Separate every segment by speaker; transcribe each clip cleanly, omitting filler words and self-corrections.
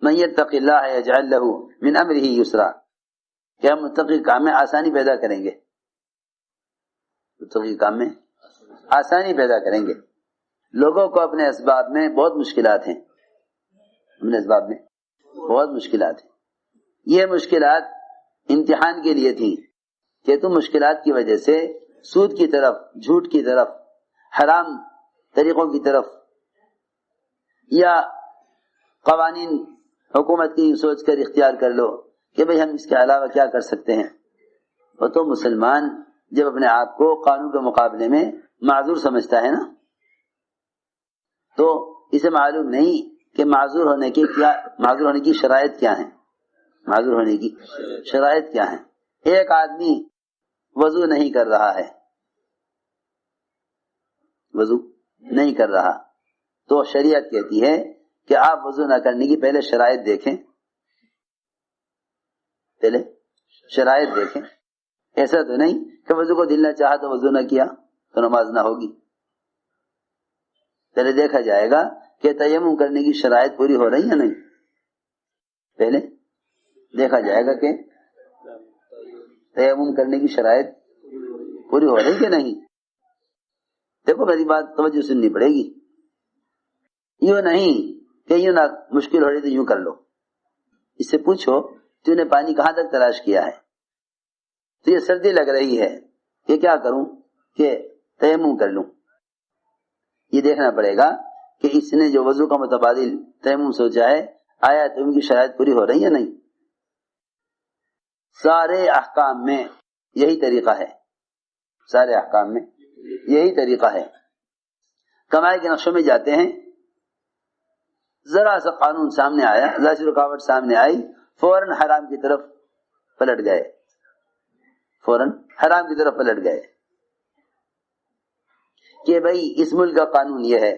Speaker 1: من یتق اللہ یجعل لہ من امرہ یسرا، کہ ہم متقی کام میں آسانی پیدا کریں گے، متقی کام میں آسانی پیدا کریں گے۔ لوگوں کو اپنے اسباب میں بہت مشکلات ہیں، اپنے اسباب میں بہت مشکلات ہیں۔ یہ مشکلات امتحان کے لیے تھیں کہ تم مشکلات کی وجہ سے سود کی طرف، جھوٹ کی طرف، حرام طریقوں کی طرف، یا قوانین حکومت کی سوچ کر اختیار کر لو کہ بھئی ہم اس کے علاوہ کیا کر سکتے ہیں۔ وہ تو مسلمان جب اپنے آپ کو قانون کے مقابلے میں معذور سمجھتا ہے نا، تو اسے معلوم نہیں کہ معذور ہونے کی شرائط کیا ہیں، معذور ہونے کی شرائط کیا ہیں۔ ایک آدمی وضو نہیں کر رہا ہے، وضو نہیں کر رہا، تو شریعت کہتی ہے کہ آپ وضو نہ کرنے کی پہلے شرائط دیکھیں، پہلے شرائط دیکھیں۔ ایسا تو نہیں کہ وضو کو دل نہ چاہا تو وضو نہ کیا تو نماز نہ ہوگی۔ پہلے دیکھا جائے گا کہ تیمم کرنے کی شرائط پوری ہو رہی ہے نہیں، پہلے دیکھا جائے گا کہ تیمم کرنے کی شرائط پوری ہو رہی کہ نہیں۔ دیکھو میری بات توجہ سننی پڑے گی، یوں نہیں کہ یوں نہ مشکل ہو رہی تو یوں کر لو۔ اس سے پوچھو تو نے پانی کہاں تک تلاش کیا ہے، تو یہ سردی لگ رہی ہے کہ کیا کروں کہ تیمم کر لوں۔ یہ دیکھنا پڑے گا کہ اس نے جو وضو کا متبادل تیمم سوچا ہے، آیا تیمم کی شرائط پوری ہو رہی ہے نہیں۔ سارے احکام میں یہی طریقہ ہے، سارے احکام میں یہی طریقہ ہے۔ کمائی کے نقشوں میں جاتے ہیں، ذرا سا قانون سامنے آیا، ذرا سی رکاوٹ سامنے آئی، فوراً حرام کی طرف پلٹ گئے، فوراً حرام کی طرف پلٹ گئے کہ بھئی اس ملک کا قانون یہ ہے،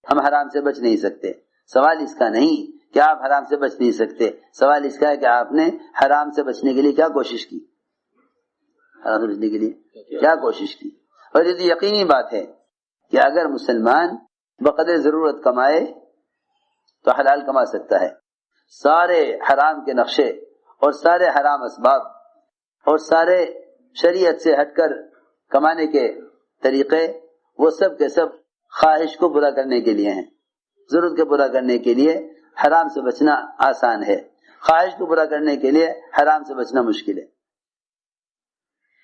Speaker 1: ہم حرام سے بچ نہیں سکتے۔ سوال اس کا نہیں کہ آپ حرام سے بچ نہیں سکتے، سوال اس کا ہے کہ آپ نے حرام سے بچنے کے لیے کیا کوشش کی، حرام سے بچنے کے لیے کیا کوشش کی۔ اور یہ یقینی بات ہے کہ اگر مسلمان بقدر ضرورت کمائے تو حلال کما سکتا ہے۔ سارے حرام کے نقشے اور سارے حرام اسباب اور سارے شریعت سے ہٹ کر کمانے کے طریقے، وہ سب کے سب خواہش کو پورا کرنے کے لیے ہیں۔ ضرورت کو پورا کرنے کے لیے حرام سے بچنا آسان ہے، خواہش کو پورا کرنے کے لیے حرام سے بچنا مشکل ہے۔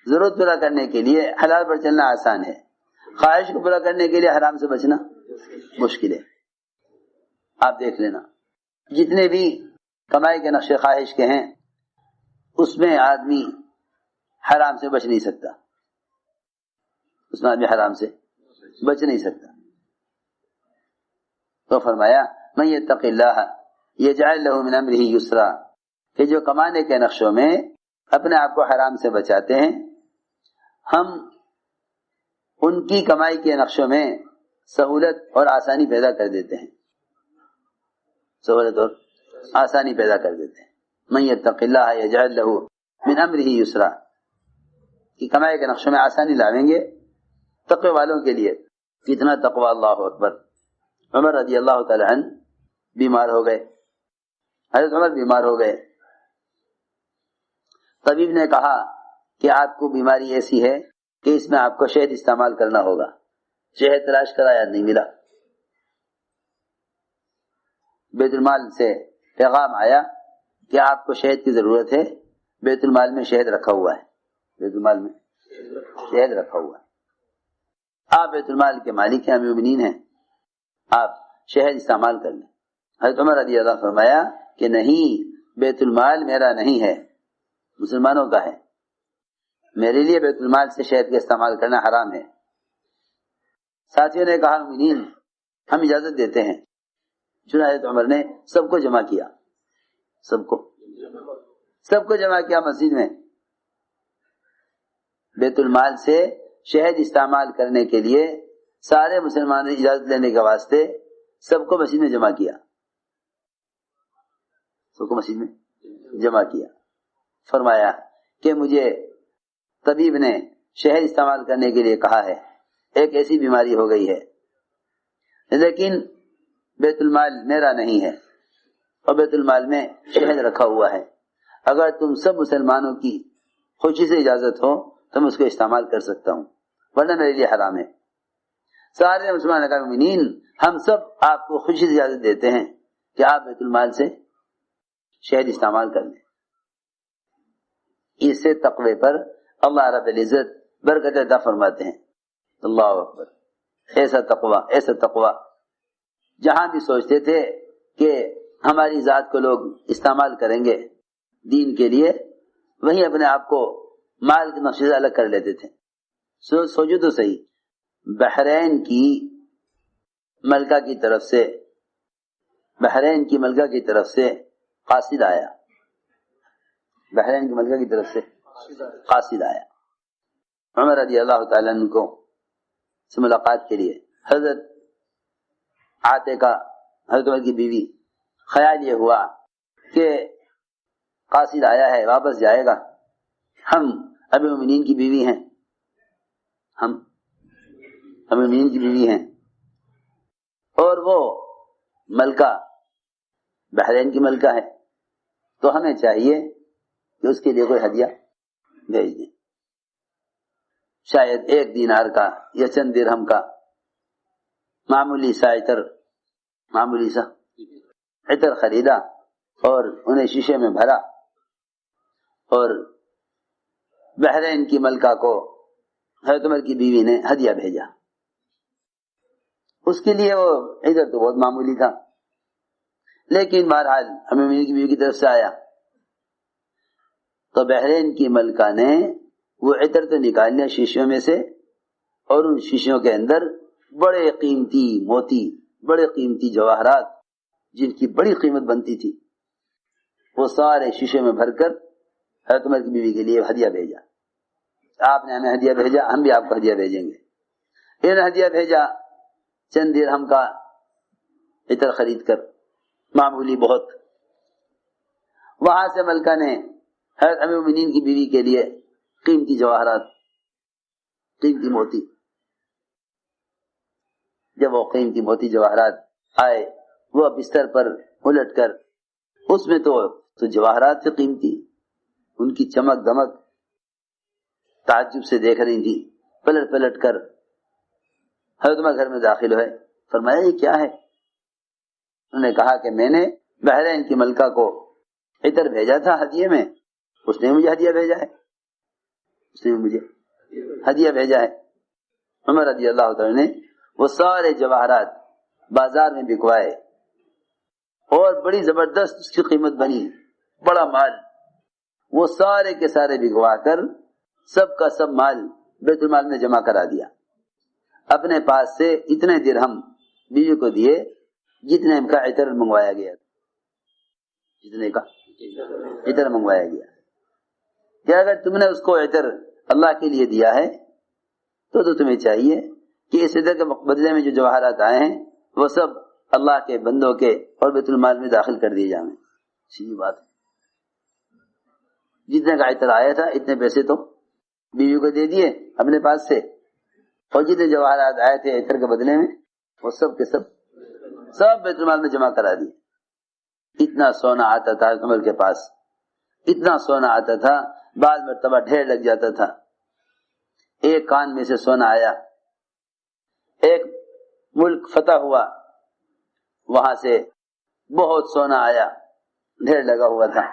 Speaker 1: ضرورت پورا کرنے کے لیے حلال پر چلنا آسان ہے، خواہش کو پورا کرنے کے لیے حرام سے بچنا مشکل ہے۔ آپ دیکھ لینا جتنے بھی کمائی کے نقشے خواہش کے ہیں، اس میں آدمی حرام سے بچ نہیں سکتا، اس میں آدمی حرام سے بچ نہیں سکتا۔ تو فرمایا من یتق اللہ یجعل لہ من امرہ یسرا، کہ جو کمانے کے نقشوں میں اپنے آپ کو حرام سے بچاتے ہیں، ہم ان کی کمائی کے نقشوں میں سہولت اور آسانی پیدا کر دیتے ہیں، سہولت اور آسانی پیدا کر دیتے ہیں۔ من یتق اللہ یجعل لہ من امرہ یسرا، کہ کمائی کے نقشوں میں آسانی لاویں گے تقوی والوں کے لیے۔ کتنا تقوی، اللہ اکبر۔ عمر رضی اللہ تعالی عنہ بیمار ہو گئے، حضرت عمر بیمار ہو گئے، طبیب نے کہا کہ آپ کو بیماری ایسی ہے کہ اس میں آپ کو شہد استعمال کرنا ہوگا۔ شہد تلاش کرایا، نہیں ملا۔ بیت المال سے پیغام آیا کہ آپ کو شہد کی ضرورت ہے، بیت المال میں شہد رکھا ہوا ہے، بیت المال میں شہد رکھا ہوا ہے، آپ بیت المال کے مالک ہیں، امیر المومنین ہیں، آپ شہد استعمال کر لیں۔ حضرت عمر رضی اللہ فرمایا کہ نہیں، بیت المال میرا نہیں ہے، مسلمانوں کا ہے، میرے لیے بیت المال سے شہد کا استعمال کرنا حرام ہے۔ ساتھیوں نے کہا مومنین ہم اجازت دیتے ہیں۔ چنانچہ عمر نے سب کو جمع کیا، سب کو جمع کیا مسجد میں، بیت المال سے شہد استعمال کرنے کے لیے سارے مسلمانوں نے اجازت لینے کے واسطے سب کو مسجد میں جمع کیا، سب کو مسجد میں جمع کیا۔ فرمایا کہ مجھے طبیب نے شہد استعمال کرنے کے لیے کہا ہے، ایک ایسی بیماری ہو گئی ہے، لیکن بیت المال میرا نہیں ہے، اور بیت المال میں شہد رکھا ہوا ہے، اگر تم سب مسلمانوں کی خوشی سے اجازت ہو تو میں اس کو استعمال کر سکتا ہوں، ورنہ میرے لیے حرام ہے۔ سارے مسلمان نے کہا مومنین ہم سب آپ کو خوشی سے اجازت دیتے ہیں کہ آپ بیت المال سے شہد استعمال کر لیں۔ اس سے تقوی پر اللہ رب العزت برکت عطا فرماتے ہیں۔ اللہ اکبر، ایسا تقوی جہاں بھی سوچتے تھے کہ ہماری ذات کو لوگ استعمال کریں گے دین کے لیے، وہیں اپنے آپ کو مال کے نقشے سے الگ کر لیتے تھے۔ سوچو تو صحیح، بحرین کی ملکہ کی طرف سے قاصد آیا، بحرین کی ملکہ کی طرف سے قاصد آیا عمر رضی اللہ تعالیٰ عنہ کو سے ملاقات کے لیے۔ حضرت عاتقہ حضرت عمر کی بیوی، خیال یہ ہوا کہ قاصد آیا ہے واپس جائے گا، ہم امیر المومنین کی بیوی ہیں، اور وہ ملکہ بحرین کی ملکہ ہے، تو ہمیں چاہیے کہ اس کے لیے کوئی ہدیہ بھیج دیں، شاید 1 دینار کا یا چند درہم کا معمولی سا عطر خریدا اور انہیں شیشے میں بھرا اور بحرین کی ملکہ کو حضرت عمر کی بیوی نے ہدیہ بھیجا۔ اس کے لیے وہ عطر تو بہت معمولی تھا، لیکن بہرحال امیر المومنین کی بیوی کی طرف سے آیا تو بحرین کی ملکہ نے وہ عطر تو نکال لیا شیشوں میں سے، اور ان شیشوں کے اندر بڑے قیمتی موتی، بڑے قیمتی جواہرات جن کی بڑی قیمت بنتی تھی، وہ سارے شیشے میں بھر کر حضرت عمر کی بیوی کے لیے ہدیہ بھیجا۔ آپ نے ہمیں ہدیہ بھیجا، ہم بھی آپ کو ہدیہ بھیجیں گے۔ انہیں ہدیہ بھیجا چند درہم کا عطر خرید کر، معمولی بہت۔ وہاں سے ملکہ نے حضرت امیر المومنین کی بیوی کے لیے قیمتی جواہرات، قیمتی موتی، جب وہ قیمتی موتی جواہرات آئے وہ بستر پر الٹ کر، اس میں تو جواہرات سے قیمتی، ان کی چمک دمک تعجب سے دیکھ رہی تھی، پلٹ پلٹ کر حضرت عمر گھر میں داخل ہوئے، فرمایا یہ کیا ہے؟ انہوں نے کہا کہ میں نے بحرین کی ملکہ کو عطر بھیجا تھا ہدیے میں، اس نے مجھے ہدیہ بھیجا ہے۔ عمر رضی اللہ تعالی نے وہ سارے جواہرات بازار میں بکوائے اور بڑی زبردست اس کی قیمت بنی، بڑا مال، وہ سارے کے سارے بکوا کر سب کا سب مال بیت المال میں جمع کرا دیا۔ اپنے پاس سے اتنے درہم بیوی کو دیے جتنے کا عطر منگوایا گیا، کہ اگر تم نے اس کو عطر اللہ کے لیے دیا ہے تو تمہیں چاہیے کہ اس عطر کے بدلے میں جو جواہرات آئے ہیں وہ سب اللہ کے بندوں کے اور بیت المال میں داخل کر دیے جائیں۔ سیدھی بات ہے، جتنے کا عطر آیا تھا اتنے پیسے تو بیوی کو دے دیے اپنے پاس سے، اور جتنے جواہرات آئے تھے عطر کے بدلے میں وہ سب کے سب بیت المال میں جمع کرا دیے۔ اتنا سونا آتا تھا عمر کے پاس، اتنا سونا آتا تھا، بعض مرتبہ ڈھیر لگ جاتا تھا۔ ایک کان میں سے سونا آیا، ایک ملک فتح ہوا وہاں سے بہت سونا آیا، ڈھیر لگا ہوا تھا۔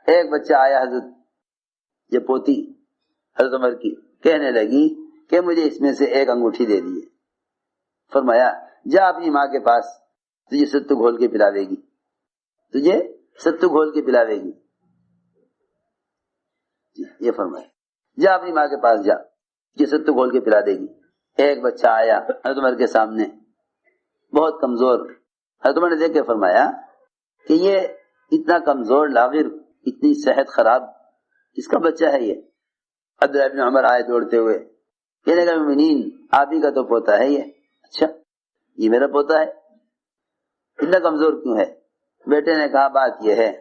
Speaker 1: ایک بچہ آیا، حضرت یہ پوتی حضرت عمر کی کہنے لگی کہ مجھے اس میں سے ایک انگوٹھی دے دیے۔ فرمایا جا اپنی ماں کے پاس، تجھے ستو گھول کے پلاوے گی، یہ فرمایا جا اپنی ماں کے پاس جا، یہ ستو گھول کے پلا دے گی۔ ایک بچہ آیا حضرت عمر کے سامنے، بہت کمزور، حضرت عمر نے دیکھ کے فرمایا کہ یہ اتنا کمزور لاغر، اتنی صحت خراب، کس کا بچہ ہے یہ؟ عبداللہ ابن عمر آئے دوڑتے ہوئے، کہنے لگا مومنین آپ ہی کا تو پوتا ہے یہ۔ اچھا یہ میرا پوتا ہے، اتنا کمزور کیوں ہے؟ بیٹے نے کہا بات یہ ہے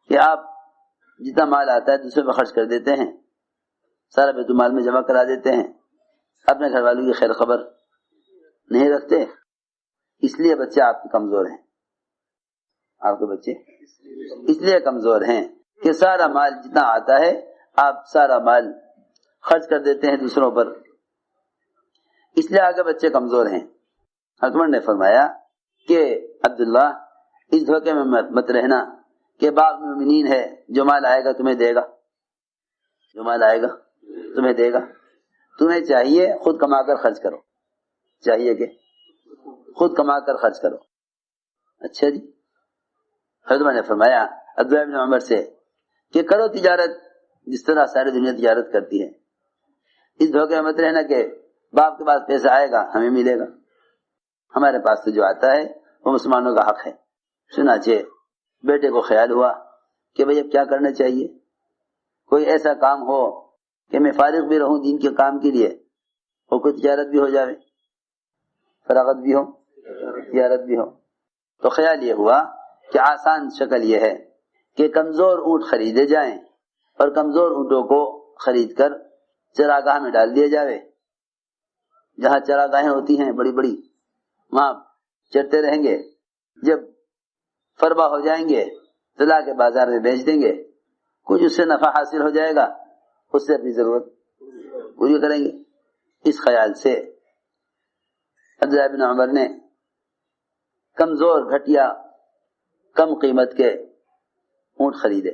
Speaker 1: کہ آپ جتنا مال آتا ہے دوسرے میں خرچ کر دیتے ہیں، سارا بیت المال میں جمع کرا دیتے ہیں، اپنے گھر والوں کی خیر خبر نہیں رکھتے، اس لیے بچے آپ کے کمزور ہیں۔ آپ کے بچے اس لیے کمزور ہیں کہ سارا مال جتنا آتا ہے آپ سارا مال خرچ کر دیتے ہیں دوسروں پر، اس لیے آگے بچے کمزور ہیں۔ حکمر نے فرمایا کہ عبداللہ اس دھوکے میں مت رہنا کہ باپ مومنین ہے، جو مال آئے گا تمہیں دے گا، جو مال آئے گا تمہیں دے گا، تمہیں چاہیے خود کما کر خرچ کرو، چاہیے کہ خود کما کر خرچ کرو۔ اچھا جی، حضرت نے فرمایا عبداللہ بن عمر سے کہ کرو تجارت جس طرح ساری دنیا تجارت کرتی ہے، اس دھوکے میں مت رہنا کہ باپ کے پاس پیسہ آئے گا ہمیں ملے گا، ہمارے پاس تو جو آتا ہے وہ مسلمانوں کا حق ہے۔ چنانچہ بیٹے کو خیال ہوا کہ بھئی اب کیا کرنا چاہیے، کوئی ایسا کام ہو کہ میں فارغ بھی رہوں دین کے کام کے لیے، اور کوئی تجارت بھی ہو جائے، فراغت بھی ہو تجارت بھی ہو۔ تو خیال یہ ہوا کہ آسان شکل یہ ہے کہ کمزور اونٹ خریدے جائیں اور کمزور اونٹوں کو خرید کر چراگاہ میں ڈال دیا جائے، جہاں چراگاہیں ہوتی ہیں بڑی بڑی وہاں چرتے رہیں گے، جب فربا ہو جائیں گے تو لا کے بازار میں بیچ دیں گے، کچھ اس سے نفع حاصل ہو جائے گا، اس سے اپنی ضرورت پوری کریں گے۔ اس خیال سے عبداللہ بن عمر نے کمزور گھٹیا کم قیمت کے اونٹ خریدے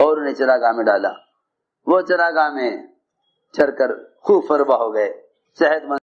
Speaker 1: اور انہیں چراگاہ میں ڈالا، وہ چراگاہ میں چر کر خوب فربا ہو گئے، صحت مند